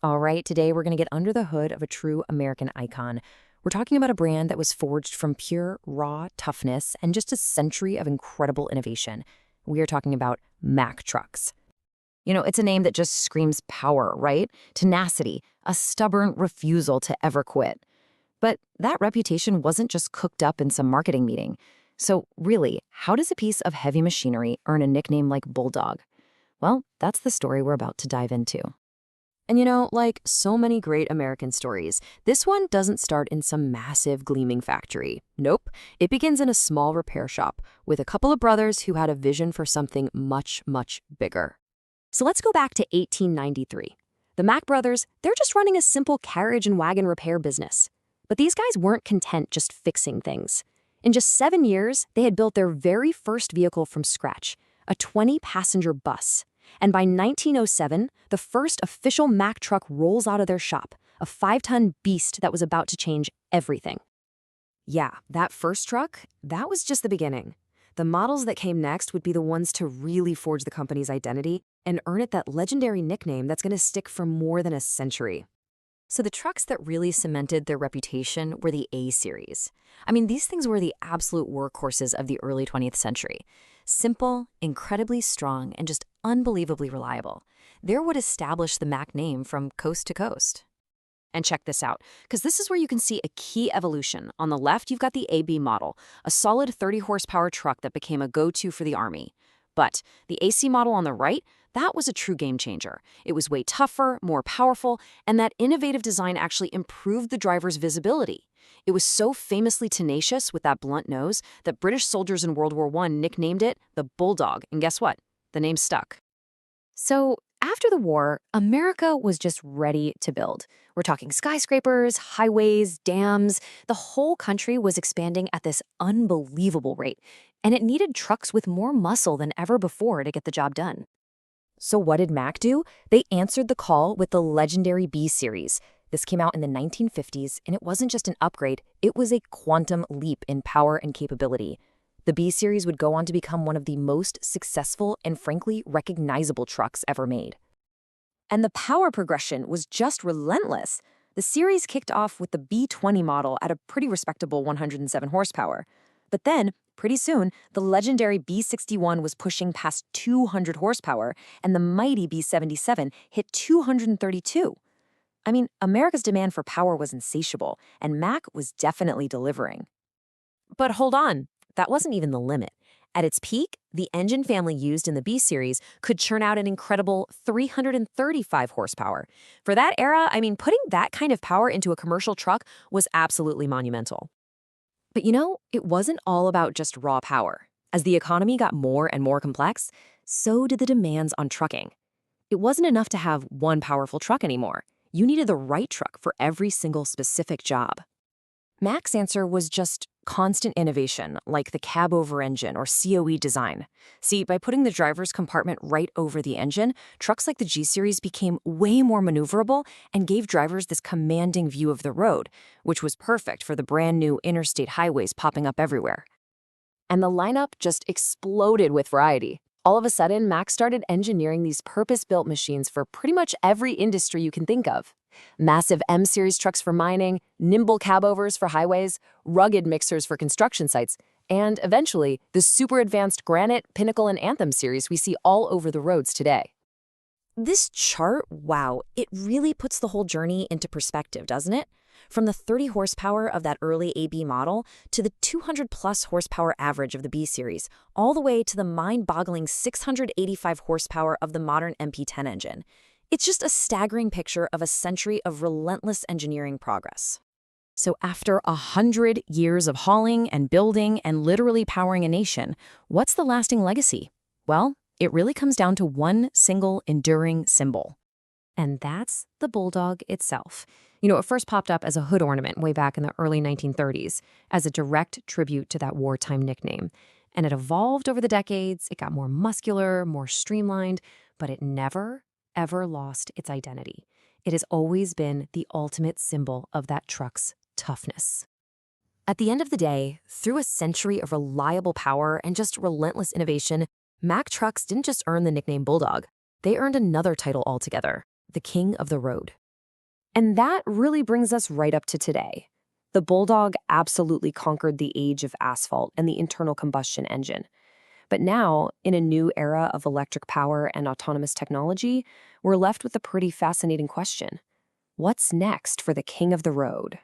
All right, today we're going to get under the hood of a true American icon. We're talking about a brand that was forged from pure, raw toughness and just a century of incredible innovation. We are talking about Mack Trucks. It's a name that just screams power, right? Tenacity, a stubborn refusal to ever quit. But that reputation wasn't just cooked up in some marketing meeting. So really, how does a piece of heavy machinery earn a nickname like Bulldog? Well, that's the story we're about to dive into. And like so many great American stories, this one doesn't start in some massive gleaming factory. Nope, it begins in a small repair shop with a couple of brothers who had a vision for something much, much bigger. So let's go back to 1893. The Mack Brothers, they're just running a simple carriage and wagon repair business. But these guys weren't content just fixing things. In just 7 years, they had built their very first vehicle from scratch, a 20-passenger bus. And by 1907, the first official Mack truck rolls out of their shop, a 5-ton beast that was about to change everything. Yeah, that first truck, that was just the beginning. The models that came next would be the ones to really forge the company's identity and earn it that legendary nickname that's going to stick for more than a century. So the trucks that really cemented their reputation were the A series. These things were the absolute workhorses of the early 20th century. Simple, incredibly strong, and just unbelievably reliable. They're what established the Mack name from coast to coast. And check this out, because this is where you can see a key evolution. On the left, you've got the AB model, a solid 30-horsepower truck that became a go-to for the Army. But the AC model on the right, that was a true game changer. It was way tougher, more powerful, and that innovative design actually improved the driver's visibility. It was so famously tenacious with that blunt nose that British soldiers in World War I nicknamed it the Bulldog. And guess what? The name stuck. So after the war, America was just ready to build. We're talking skyscrapers, highways, dams. The whole country was expanding at this unbelievable rate, and it needed trucks with more muscle than ever before to get the job done. So what did Mack do? They answered the call with the legendary B Series. This came out in the 1950s, and it wasn't just an upgrade, it was a quantum leap in power and capability. The B Series would go on to become one of the most successful and frankly recognizable trucks ever made. And the power progression was just relentless. The series kicked off with the B20 model at a pretty respectable 107 horsepower. But then, pretty soon, the legendary B61 was pushing past 200 horsepower, and the mighty B77 hit 232. America's demand for power was insatiable, and Mack was definitely delivering. But hold on, that wasn't even the limit. At its peak, the engine family used in the B Series could churn out an incredible 335 horsepower. For that era, putting that kind of power into a commercial truck was absolutely monumental. But it wasn't all about just raw power. As the economy got more and more complex, so did the demands on trucking. It wasn't enough to have one powerful truck anymore. You needed the right truck for every single specific job. Mack's answer was just constant innovation, like the cab-over engine or COE design. See, by putting the driver's compartment right over the engine, trucks like the G Series became way more maneuverable and gave drivers this commanding view of the road, which was perfect for the brand new interstate highways popping up everywhere. And the lineup just exploded with variety. All of a sudden, Mack started engineering these purpose-built machines for pretty much every industry you can think of. Massive M-Series trucks for mining, nimble cabovers for highways, rugged mixers for construction sites, and eventually, the super advanced Granite, Pinnacle, and Anthem series we see all over the roads today. This chart, wow, it really puts the whole journey into perspective, doesn't it? From the 30 horsepower of that early AB model to the 200-plus horsepower average of the B Series, all the way to the mind-boggling 685 horsepower of the modern MP10 engine. It's just a staggering picture of a century of relentless engineering progress. So after 100 years of hauling and building and literally powering a nation, what's the lasting legacy? Well, it really comes down to one single enduring symbol. And that's the Bulldog itself. It first popped up as a hood ornament way back in the early 1930s as a direct tribute to that wartime nickname. And it evolved over the decades, it got more muscular, more streamlined, but it never, ever lost its identity. It has always been the ultimate symbol of that truck's toughness. At the end of the day, through a century of reliable power and just relentless innovation, Mack Trucks didn't just earn the nickname Bulldog. They earned another title altogether, the King of the Road. And that really brings us right up to today. The Bulldog absolutely conquered the age of asphalt and the internal combustion engine. But now, in a new era of electric power and autonomous technology, we're left with a pretty fascinating question. What's next for the king of the road?